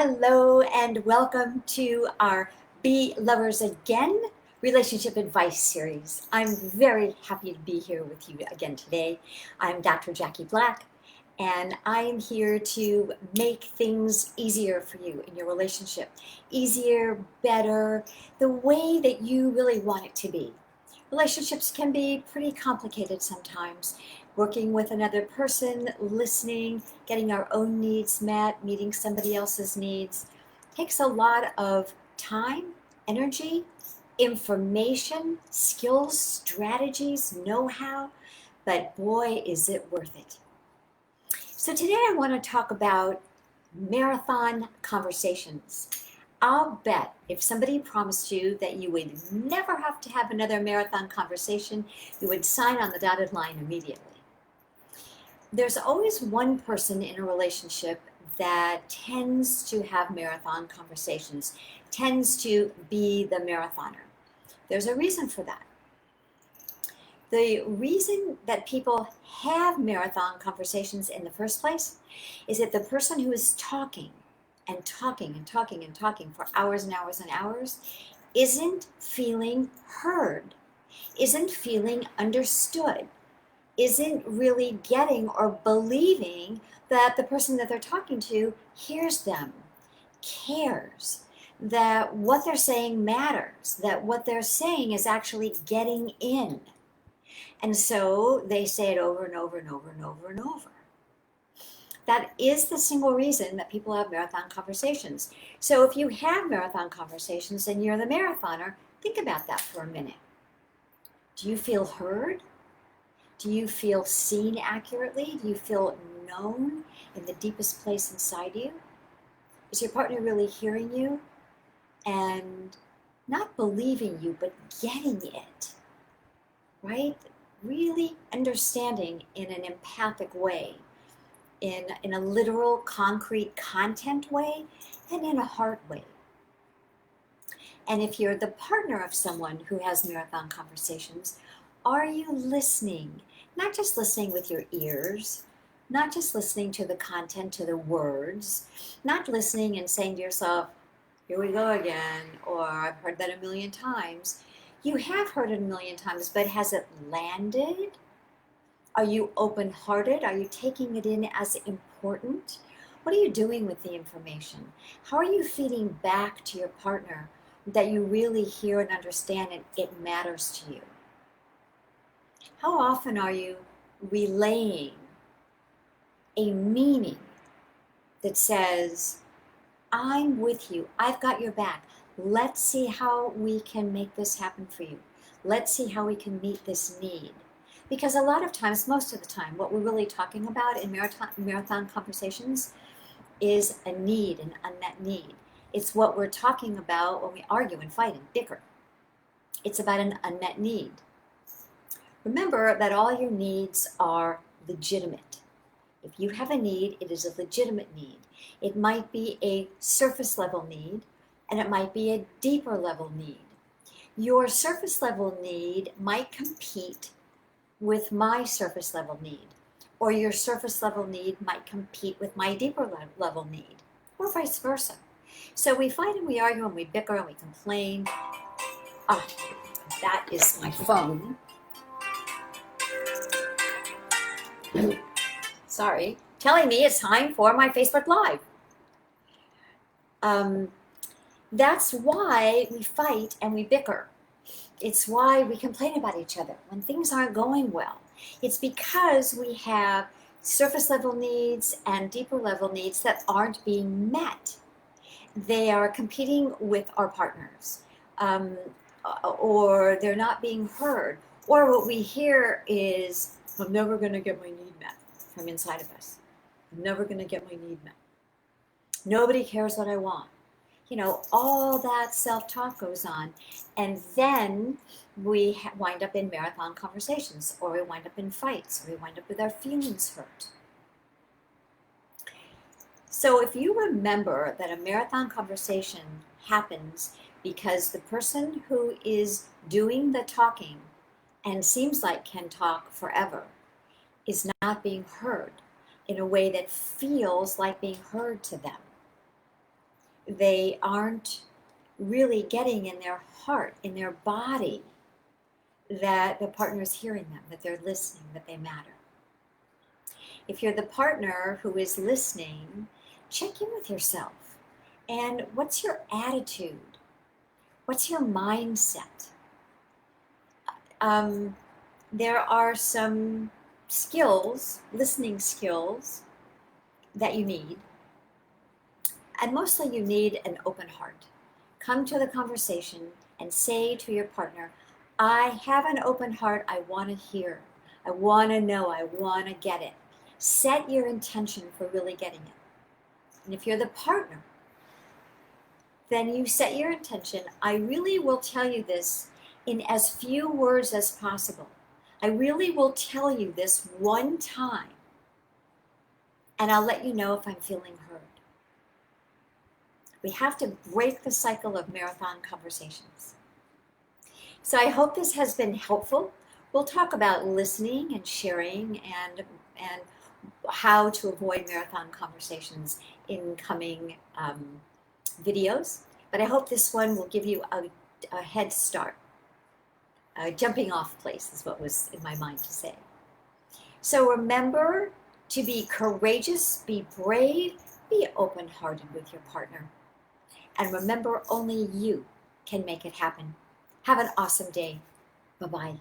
Hello and welcome to our Be Lovers Again relationship advice series. I'm very happy to be here with you again today. I'm Dr. Jackie Black, and I am here to make things easier for you in your relationship. Easier, better, the way that you really want it to be. Relationships can be pretty complicated sometimes. Working with another person, listening, getting our own needs met, meeting somebody else's needs takes a lot of time, energy, information, skills, strategies, know-how, but boy, is it worth it. So today I want to talk about marathon conversations. I'll bet if somebody promised you that you would never have to have another marathon conversation, you would sign on the dotted line immediately. There's always one person in a relationship that tends to have marathon conversations, tends to be the marathoner. There's a reason for that. The reason that people have marathon conversations in the first place is that the person who is talking and talking and talking and talking for hours and hours and hours isn't feeling heard, isn't feeling understood, isn't really getting or believing that the person that they're talking to hears them, cares, that what they're saying matters, that what they're saying is actually getting in. And so they say it over and over and over and over and over. That is the single reason that people have marathon conversations. So if you have marathon conversations and you're the marathoner, think about that for a minute. Do you feel heard? Do you feel seen accurately? Do you feel known in the deepest place inside you? Is your partner really hearing you and not believing you, but getting it, right? Really understanding in an empathic way, in a literal, concrete content way, and in a heart way. And if you're the partner of someone who has marathon conversations, are you listening? Not just listening with your ears, not just listening to the content, to the words, not listening and saying to yourself, here we go again, or I've heard that a million times. You have heard it a million times, but has it landed? Are you open-hearted? Are you taking it in as important? What are you doing with the information? How are you feeding back to your partner that you really hear and understand and it matters to you? How often are you relaying a meaning that says, I'm with you, I've got your back. Let's see how we can make this happen for you. Let's see how we can meet this need. Because a lot of times, most of the time, what we're really talking about in marathon conversations is a need, an unmet need. It's what we're talking about when we argue and fight and bicker. It's about an unmet need. Remember that all your needs are legitimate. If you have a need, it is a legitimate need. It might be a surface level need, and it might be a deeper level need. Your surface level need might compete with my surface level need, or your surface level need might compete with my deeper level need, or vice versa. So we fight and we argue and we bicker and we complain. That is my phone. Sorry, telling me it's time for my Facebook Live. That's why we fight and we bicker. It's why we complain about each other when things aren't going well. It's because we have surface level needs and deeper level needs that aren't being met. They are competing with our partners, or they're not being heard, or what we hear is, I'm never going to get my need met from inside of us. I'm never going to get my need met. Nobody cares what I want. All that self-talk goes on. And then we wind up in marathon conversations, or we wind up in fights, or we wind up with our feelings hurt. So if you remember that a marathon conversation happens because the person who is doing the talking and seems like can talk forever is not being heard in a way that feels like being heard to them. they aren't really getting in their heart, in their body, that the partner is hearing them, that they're listening, that they matter. If you're the partner who is listening, check in with yourself. And what's your attitude? What's your mindset? There are some skills, listening skills, that you need. And mostly you need an open heart. Come to the conversation and say to your partner, I have an open heart. I want to hear. I want to know. I want to get it. Set your intention for really getting it. And if you're the partner, then you set your intention. I really will tell you this in as few words as possible. I really will tell you this one time, and I'll let you know if I'm feeling heard. We have to break the cycle of marathon conversations. So I hope this has been helpful. We'll talk about listening and sharing and how to avoid marathon conversations in coming videos. But I hope this one will give you a head start. A jumping off place is what was in my mind to say. So remember to be courageous, be brave, be open-hearted with your partner. And remember, only you can make it happen. Have an awesome day. Bye-bye.